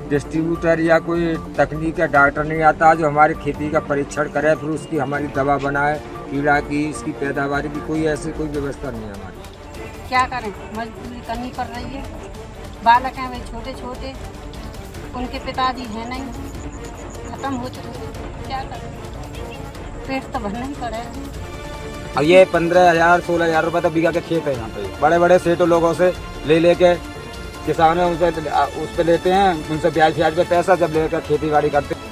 Distributor या कोई तकनीक या डॉक्टर नहीं आता जो हमारी खेती का परीक्षण करे, फिर उसकी हमारी दवा बनाए, कीड़ा की, इसकी पैदावार की कोई ऐसी कोई व्यवस्था नहीं है हमारी। क्या करें, मजदूरी करनी पड़ रही है। बालक हैं वे छोटे छोटे, उनके पिताजी हैं नहीं, खत्म हो चुके हैं। क्या करें, पेट तो भरना ही पड़ेगा। और ये 15,000 16,000 रुपये तक बीघा के खेत है यहाँ पे। बड़े बड़े सेठों लोगों से लेके किसान उस पे लेते हैं, उनसे ब्याज पे पैसा जब लेकर खेती बाड़ी करते हैं।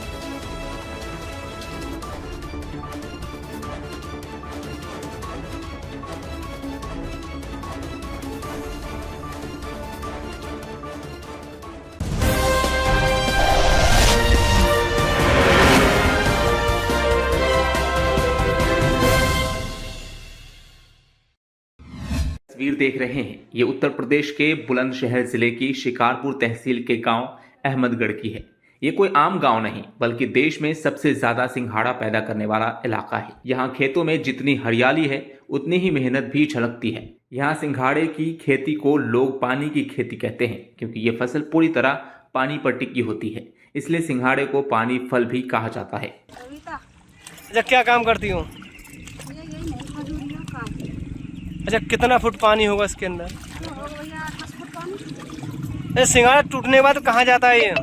तस्वीर देख रहे हैं, ये उत्तर प्रदेश के बुलंदशहर जिले की शिकारपुर तहसील के गांव अहमदगढ़ की है। ये कोई आम गांव नहीं, बल्कि देश में सबसे ज्यादा सिंघाड़ा पैदा करने वाला इलाका है। यहाँ खेतों में जितनी हरियाली है उतनी ही मेहनत भी झलकती है। यहाँ सिंघाड़े की खेती को लोग पानी की खेती कहते हैं, क्योंकि ये फसल पूरी तरह पानी पर टिकी होती है, इसलिए सिंघाड़े को पानी फल भी कहा जाता है। अच्छा, क्या काम करती हूँ? अच्छा, कितना फुट पानी होगा इसके अंदर? सिंघाड़ा टूटने के बाद कहाँ जाता है ये?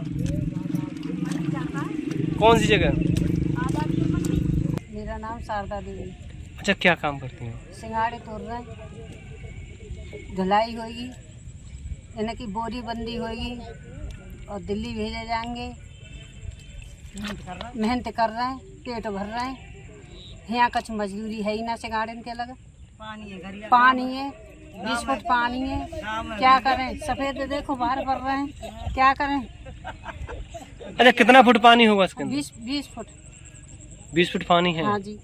कौन सी जगह? मेरा नाम शारदा देवी। अच्छा, क्या काम करती हैं? सिंघाड़े तोड़ रहे हैं, धुलाई होगी, यानी कि बोरी बंदी होगी और दिल्ली भेजे जाएंगे। मेहनत कर रहे हैं, पेट भर रहे हैं। यहाँ कुछ मजदूरी है ही ना सिंघाड़े के लगा। पानी है, 20 फुट पानी है। क्या करें, सफेद देखो बाहर भर रहे हैं, क्या करें। अच्छा, कितना फुट पानी होगा इसके अंदर? 20 फुट। 20 फुट पानी है? हाँ जी।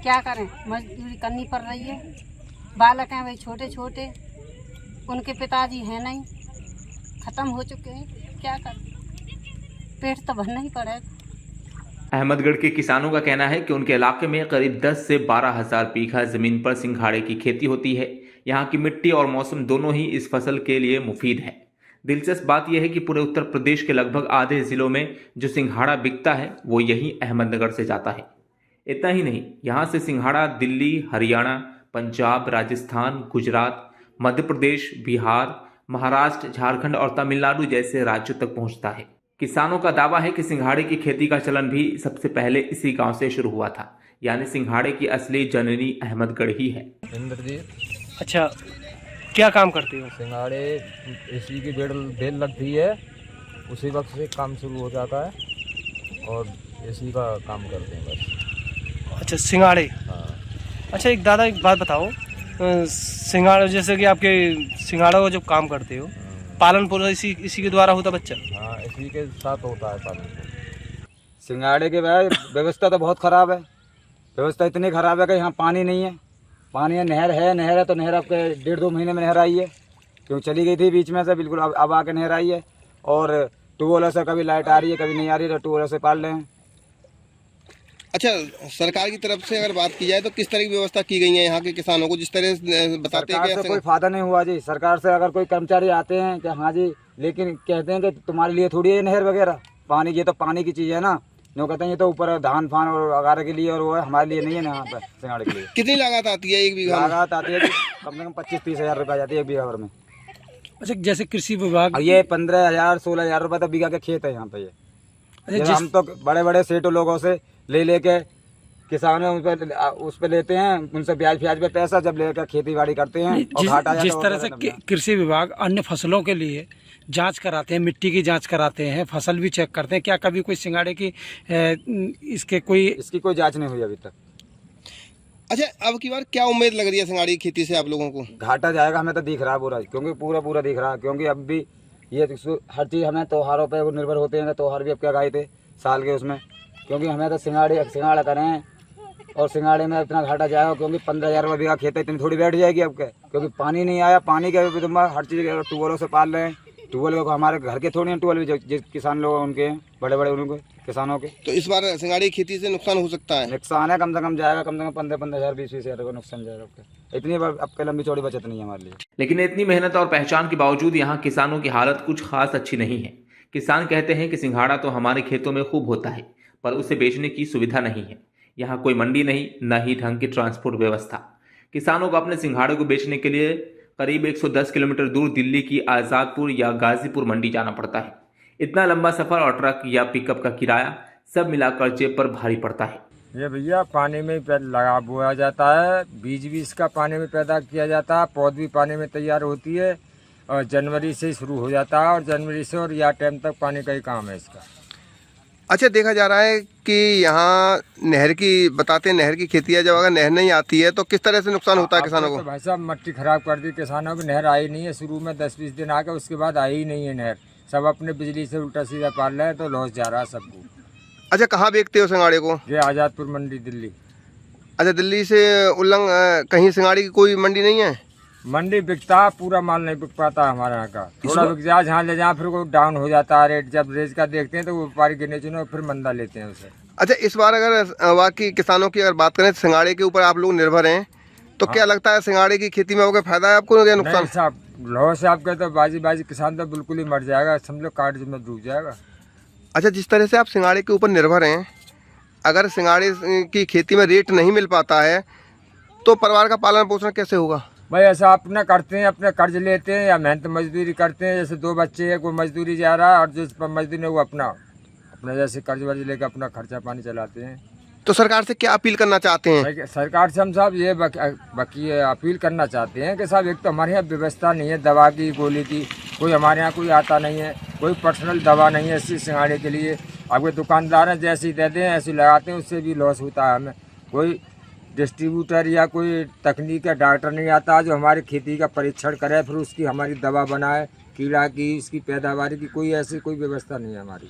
क्या करें, मजदूरी करनी पड़ रही है। बालक हैं वे छोटे छोटे, उनके पिताजी हैं नहीं, खत्म हो चुके हैं। क्या करें, पेट तो भरना ही पड़ेगा। अहमदगढ़ के किसानों का कहना है कि उनके इलाके में करीब 10 से 12,000 बीघा जमीन पर सिंघाड़े की खेती होती है। यहाँ की मिट्टी और मौसम दोनों ही इस फसल के लिए मुफीद है। दिलचस्प बात यह है कि पूरे उत्तर प्रदेश के लगभग आधे जिलों में जो सिंघाड़ा बिकता है वो यही अहमदनगर से जाता है। इतना ही नहीं, यहाँ से सिंघाड़ा दिल्ली, हरियाणा, पंजाब, राजस्थान, गुजरात, मध्य प्रदेश, बिहार, महाराष्ट्र, झारखंड और तमिलनाडु जैसे राज्यों तक पहुँचता है। किसानों का दावा है कि सिंघाड़े की खेती का चलन भी सबसे पहले इसी गांव से शुरू हुआ था, यानी सिंघाड़े की असली जननी अहमदगढ़ ही है। इंद्रजीत। अच्छा, क्या काम करती हो? सिंघाड़े इसी की बेल लगती है, उसी वक्त से काम शुरू हो जाता है और इसी का काम करते हैं बस। अच्छा, सिंघाड़े। हाँ। अच्छा, एक दादा एक बात बताओ, सिंघाड़ा जैसे कि आपके सिंघाड़ा को जब काम करते हो, पालन पोषण इसी के द्वारा होता बच्चा? हाँ, इसी के साथ होता है पालन। सिंघाड़े के भाई व्यवस्था तो बहुत ख़राब है। व्यवस्था इतनी ख़राब है कि यहाँ पानी नहीं है। पानी है, नहर है तो नहर आपके 1.5-2 महीने में नहर आई है, क्योंकि चली गई थी बीच में से, बिल्कुल अब आके नहर आई है। और ट्यूबवेल से कभी लाइट आ रही है, कभी नहीं आ रही है, तो ट्यूबवेल से पाल रहे हैं। अच्छा, सरकार की तरफ से अगर बात की जाए तो किस तरह की व्यवस्था की गई है यहाँ के किसानों को, जिस तरह बताते हैं? सरकार से कोई फायदा नहीं हुआ जी। सरकार से अगर कोई कर्मचारी आते हैं कि हाँ जी, लेकिन कहते हैं कि तुम्हारे लिए थोड़ी है नहर वगैरह, पानी, ये तो पानी की चीज़ है ना। जो कहते हैं ये तो ऊपर धान फान और वगैरह के लिए, और वो है, हमारे लिए नहीं है ना। यहाँ पर सिंघाड़े के लिए कितनी लागत आती है एक बीघा? लागत आती है जी कम से कम 25-30 हज़ार रुपये जाती है एक बीघा भर में। अच्छा, जैसे कृषि विभाग, और ये 15,000 16,000 रुपये तक बीघा के खेत है यहाँ पे। ये हम तो बड़े बड़े सेठों लोगों से लेके किसान उस पे लेते हैं, उनसे ब्याज पे पैसा जब लेकर खेती बाड़ी करते हैं। और जिस तरह से कृषि विभाग अन्य फसलों के लिए जांच कराते हैं, मिट्टी की जांच कराते हैं, फसल भी चेक करते हैं, क्या कभी कोई सिंघाड़े की इसकी कोई जांच नहीं हुई अभी तक? अच्छा, अब की बार क्या उम्मीद लग रही है सिंघाड़े की खेती से आप लोगों को? घाटा जाएगा हमें तो दिख रहा है पूरा, क्योंकि पूरा दिख रहा है। क्योंकि अब भी ये हर चीज़ हमें त्योहारों पे निर्भर होते हैं। त्योहार भी अब क्या गाए थे साल के उसमें, क्योंकि हमें तो सिंघाड़ा करें और सिंघाड़े में इतना घाटा जाएगा, क्योंकि 15,000 रुपये बीघा खेत है, इतनी थोड़ी बैठ जाएगी अब, क्योंकि पानी नहीं आया। पानी के हर चीज़ ट्यूबवेलों से पाल रहे हैं। ट्यूबवेल हमारे घर के थोड़ी हैं, ट्यूबवेल भी जिस किसान लोग उनके हैं, बड़े उनके किसानों के। तो इस बार सिंघाड़े की खेती से नुकसान हो सकता है? नुकसान है, कम से कम जाएगा, कम से कम 15,000 20 हज़ार का नुकसान जाएगा। इतनी अब लंबी चौड़ी बचत नहीं है हमारे लिए। लेकिन इतनी मेहनत और पहचान के बावजूद यहाँ किसानों की हालत कुछ खास अच्छी नहीं है, किसान कहते हैं कि सिंघाड़ा तो हमारे खेतों में खूब होता है, पर उसे बेचने की सुविधा नहीं है। यहाँ कोई मंडी नहीं, न ही ढंग की ट्रांसपोर्ट व्यवस्था। किसानों को अपने सिंघाड़े को बेचने के लिए करीब 110 किलोमीटर दूर दिल्ली की आज़ादपुर या गाजीपुर मंडी जाना पड़ता है। इतना लंबा सफर और ट्रक या पिकअप का किराया सब मिलाकर जेब पर भारी पड़ता है। ये भैया पानी में ही लगा बोया जाता है, बीज भी इसका पानी में पैदा किया जाता है, पौध भी पानी में तैयार होती है और जनवरी से ही शुरू हो जाता है और जनवरी से और या टाइम तक पानी का ही काम है इसका। अच्छा, देखा जा रहा है कि यहाँ नहर की बताते हैं, नहर की खेती है, जब अगर नहर नहीं आती है तो किस तरह से नुकसान होता है किसानों को? तो भाई साहब मट्टी खराब कर दी किसानों की, नहर आई नहीं है शुरू में 10-20 दिन आ गए, उसके बाद आई ही नहीं है नहर। सब अपने बिजली से उल्टा सीधा पाल रहे हैं तो लॉस जा रहा है सबको। अच्छा, कहाँ बेचते हो सिंघाड़े को? ये आज़ादपुर मंडी दिल्ली। अच्छा, दिल्ली से कहीं सिंघाड़े की कोई मंडी नहीं है? मंडी बिकता है, पूरा माल नहीं बिक पाता हमारे यहाँ का। थोड़ा बिक जाए जहाँ ले जाए फिर वो डाउन हो जाता है रेट। जब रेट का देखते हैं तो वो व्यापारी गिने चुने फिर मंदा लेते हैं उसे। अच्छा, इस बार अगर वाकई किसानों की अगर बात करें, सिंघाड़े के ऊपर आप लोग निर्भर हैं, तो क्या लगता है सिंघाड़े की खेती में होगा फायदा है आपको या नुकसान? नहीं साहब, लॉस है आपका तो बाजी किसान तो बिल्कुल ही मर जाएगा, समझो काट में डूब जाएगा। अच्छा, जिस तरह से आप सिंघाड़े के ऊपर निर्भर हैं, अगर सिंघाड़े की खेती में रेट नहीं मिल पाता है तो परिवार का पालन पोषण कैसे होगा? भाई ऐसा अपना करते हैं, अपने कर्ज लेते हैं या मेहनत मजदूरी करते हैं। जैसे 2 बच्चे हैं, कोई मजदूरी जा रहा है और जिस पर मजदूरी है वो अपना जैसे कर्ज वर्ज लेकर अपना खर्चा पानी चलाते हैं। तो सरकार से क्या अपील करना चाहते हैं? भाई सरकार से हम साहब ये बाकी अपील करना चाहते हैं कि साहब एक तो हमारे यहाँ व्यवस्था नहीं है दवा की, गोली की, कोई हमारे यहाँ कोई आता नहीं है, कोई पर्सनल दवा नहीं है इसी सिंघाड़े के लिए। अब दुकानदार हैं जैसे ही दे दें ऐसे ही लगाते हैं, उससे भी लॉस होता है हमें। कोई डिस्ट्रीब्यूटर या कोई तकनीक का डॉक्टर नहीं आता जो हमारी खेती का परीक्षण करे, फिर उसकी हमारी दवा बनाए, कीड़ा की, इसकी पैदावार की कोई ऐसी कोई व्यवस्था नहीं है हमारी।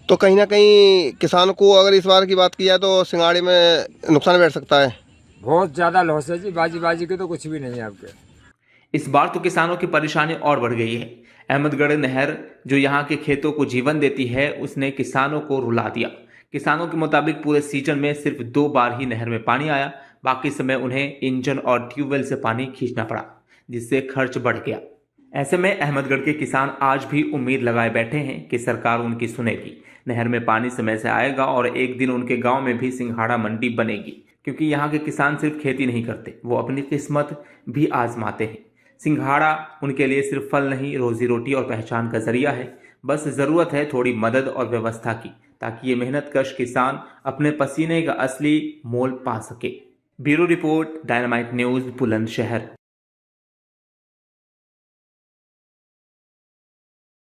तो कहीं ना कहीं किसान को अगर इस बार की बात की जाए तो सिंघाड़े में नुकसान बैठ सकता है। बहुत ज़्यादा लॉस है जी, बाजी के तो कुछ भी नहीं है आपके। इस बार तो किसानों की परेशानी और बढ़ गई है। अहमदगढ़ नहर जो यहाँ के खेतों को जीवन देती है, उसने किसानों को रुला दिया। किसानों के मुताबिक पूरे सीजन में सिर्फ 2 बार ही नहर में पानी आया, बाकी समय उन्हें इंजन और ट्यूबवेल से पानी खींचना पड़ा, जिससे खर्च बढ़ गया। ऐसे में अहमदगढ़ के किसान आज भी उम्मीद लगाए बैठे हैं कि सरकार उनकी सुनेगी, नहर में पानी समय से आएगा और एक दिन उनके गांव में भी सिंघाड़ा मंडी बनेगी। क्योंकि यहाँ के किसान सिर्फ खेती नहीं करते, वो अपनी किस्मत भी आजमाते हैं। सिंघाड़ा उनके लिए सिर्फ फल नहीं, रोजी रोटी और पहचान का जरिया है। बस ज़रूरत है थोड़ी मदद और व्यवस्था की, ताकि ये मेहनतकश किसान अपने पसीने का असली मोल पा सके। Bureau report, dynamite news, Bulandshahr.